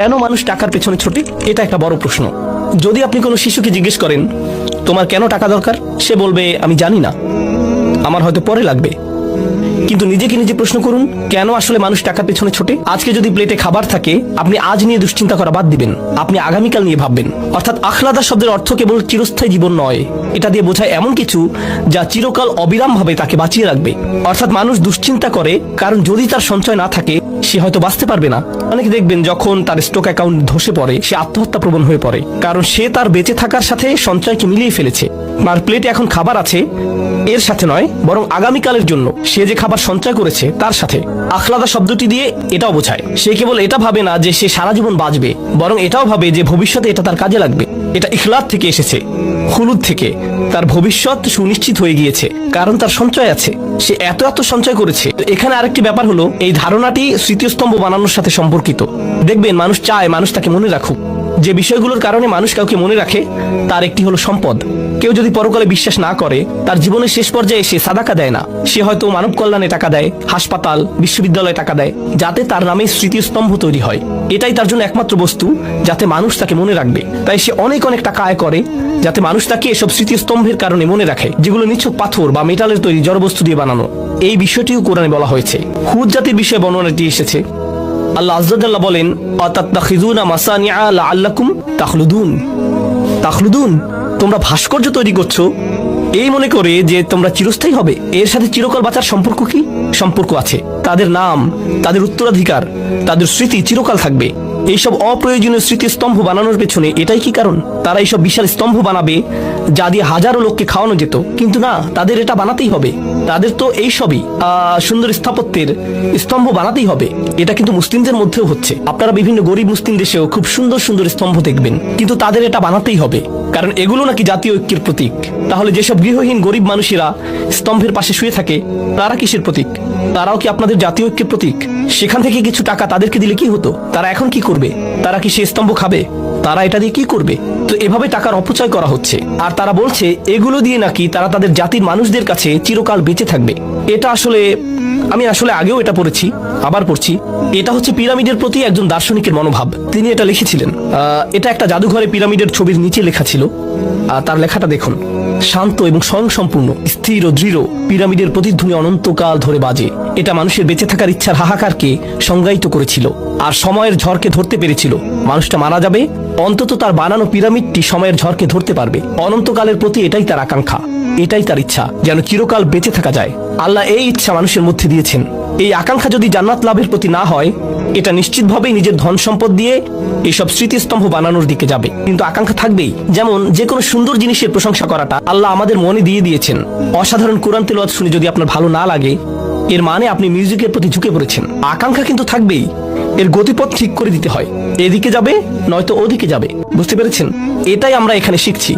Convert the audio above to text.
কেন মানুষ টাকার পেছনে ছোটে, এটা একটা বড় প্রশ্ন। যদি আপনি কোনো শিশুকে জিজ্ঞেস করেন তোমার কেন টাকা দরকার, সে বলবে আমি জানি না, আমার হয়তো পরে লাগবে। কিন্তু নিজেকে নিজে প্রশ্ন করুন, কেন আসলে মানুষ টাকার পেছনে ছোটে? আজকে যদি প্লেটে খাবার থাকে, আপনি আজ নিয়ে দুশ্চিন্তা করা বাদ দিবেন, আপনি আগামীকাল নিয়ে ভাববেন। অর্থাৎ আখলাদা শব্দের অর্থ কেবল চিরস্থায়ী জীবন নয়, এটা দিয়ে বোঝায় এমন কিছু যা চিরকাল অবিরাম ভাবে তাকে বাঁচিয়ে রাখবে। অর্থাৎ মানুষ দুশ্চিন্তা করে কারণ যদি তার সঞ্চয় না থাকে সে হয়তো বাঁচতে পারবে না। অনেকে দেখবেন যখন তার স্টক অ্যাকাউন্ট ধসে পড়ে সে আত্মহত্যা প্রবণ হয়ে পড়ে, কারণ সে তার বেঁচে থাকার সাথে সঞ্চয়কে মিলিয়ে ফেলেছে। আর প্লেটে এখন খাবার আছে এর সাথে নয়, বরং আগামীকালের জন্য সে যে খাবার সঞ্চয় করেছে তার সাথে। আখলাদা শব্দটি দিয়ে এটাও বোঝায় সে কেবল এটা ভাবে না যে সে সারা জীবন বাঁচবে, বরং এটাও ভাবে যে ভবিষ্যতে এটা তার কাজে লাগবে। এটা ইখলাদ থেকে এসেছে, খুলুদ থেকে। তার ভবিষ্যৎ সুনিশ্চিত হয়ে গিয়েছে কারণ তার সঞ্চয় আছে, সে এত সঞ্চয় করেছে। এখানে আরেকটি ব্যাপার হলো, এই ধারণাটি স্মৃতিস্তম্ভ বানানোর সাথে সম্পর্কিত। দেখবেন মানুষ চায় মানুষ তাকে মনে রাখুক। যে বিষয়গুলোর কারণে মানুষ কাউকে মনে রাখে তার একটি হলো সম্পদ। কেউ যদি পরকালে বিশ্বাস না করে, তার জীবনের শেষ পর্যায়ে সে সাদাকা দেয় না, সে হয়তো মানব কল্যাণে টাকা দেয়, হাসপাতাল বিশ্ববিদ্যালয়ে টাকা দেয়, যাতে তার নামে স্মৃতিস্তম্ভ তৈরি হয়। এটাই তার জন্য একমাত্র বস্তু যাতে মানুষ তাকে মনে রাখবে। তাই সে অনেক টাকা আয় করে যাতে মানুষ তাকে এসব স্মৃতিস্তম্ভের কারণে মনে রাখে, যেগুলো নিছক পাথর বা মেটালের তৈরি জড়বস্তু দিয়ে বানানো। এই বিষয়টিও কোরআনে বলা হয়েছে। হুদ জাতির বিষয়ে বর্ণনাটি এসেছে। আল্লাহ আযজা ওয়া জাল্লা বলেন, আতাত্তাখিযুনা মাসানিআ লাআল্লাকুম তাখলুদুন। তাখলুদুন, তোমরা ভাস্কর্য তৈরি করছো এই মনে করে যে তোমরা চিরস্থায়ী হবে। এর সাথে চিরকাল বাঁচার সম্পর্ক কি? সম্পর্ক আছে। তাদের নাম, তাদের উত্তরাধিকার, তাদের স্মৃতি চিরকাল থাকবে। এইসব অপ্রয়োজনীয় স্মৃতিস্তম্ভ বানানোর পেছনে এটাই কি কারণ? তারা এইসব বিশাল স্তম্ভ বানাবে যা দিয়ে হাজারো লোককে খাওয়ানো যেত, কিন্তু না, তাদের এটা বানাতেই হবে। তাদের তো এইসবই সুন্দর স্থাপত্যের স্তম্ভ বানাতেই হবে। এটা কিন্তু মুসলিমদের মধ্যেও হচ্ছে। আপনারা বিভিন্ন গরিব মুসলিম দেশেও খুব সুন্দর সুন্দর স্তম্ভ দেখবেন, কিন্তু তাদের এটা বানাতেই হবে, কারণ এগুলো নাকি জাতীয় ঐক্যের প্রতীক। তাহলে যেসব গৃহহীন গরিব মানুষেরা স্তম্ভের পাশে শুয়ে থাকে, তারা কিসের প্রতীক? তারাও কি আপনাদের জাতীয় ঐক্যের প্রতীক? সেখান থেকে কিছু টাকা তাদেরকে দিলে কি হতো? তারা এখন কি করবে? তারা কি সে স্তম্ভ খাবে? তারা এটা দিয়ে কি করবে? তো এভাবে টাকার অপচয় করা হচ্ছে। আর তারা বলছে এগুলো দিয়ে নাকি তারা তাদের জাতির মানুষদের কাছে চিরকাল বেঁচে থাকবে। এটা আসলে আমি আগেও এটা পড়েছি, আবার পড়ছি। এটা হচ্ছে পিরামিডের প্রতি একজন দার্শনিকের মনোভাব। তিনি এটা লিখেছিলেন। এটা একটা জাদুঘরে পিরামিডের ছবির নিচে লেখা ছিল। তার লেখাটা দেখুন, শান্ত এবং স্বয়ংসম্পূর্ণ, স্থির ও দৃঢ় পিরামিডের প্রতিধ্বনি অনন্তকাল ধরে বাজে। এটা মানুষের বেঁচে থাকার ইচ্ছার হাহাকারকে সংজ্ঞায়িত করেছিল আর সময়ের ঝড়কে ধরতে পেরেছিল। মানুষটা মারা যাবে, অন্তত তার বানানো পিরামিডটি সময়ের ঝড়কে ধরতে পারবে। অনন্তকালের প্রতি এটাই তার আকাঙ্ক্ষা, এটাই তার ইচ্ছা, যেন চিরকাল বেঁচে থাকা যায়। আল্লাহ এই ইচ্ছা মানুষের মধ্যে দিয়েছেন। এই আকাঙ্ক্ষা যদি জান্নাত লাভের প্রতি না হয়, এটা নিশ্চিতভাবেই নিজের ধন সম্পদ দিয়ে এইসব স্মৃতিস্তম্ভ বানানোর দিকে যাবে। কিন্তু আকাঙ্ক্ষা থাকবেই। যেমন যে কোনো সুন্দর জিনিসের প্রশংসা করাটা আল্লাহ আমাদের মনে দিয়ে দিয়েছেন। অসাধারণ কোরআন তেলাওয়াত শুনে যদি আপনার ভালো না লাগে, এর মানে আপনি মিউজিকের প্রতি ঝুঁকে পড়েছেন। আকাঙ্ক্ষা কিন্তু থাকবেই, এর গতিপথ ঠিক করে দিতে হয়। এদিকে যাবে নয়তো ওদিকে যাবে। বুঝতে পেরেছেন? এটাই আমরা এখানে শিখছি।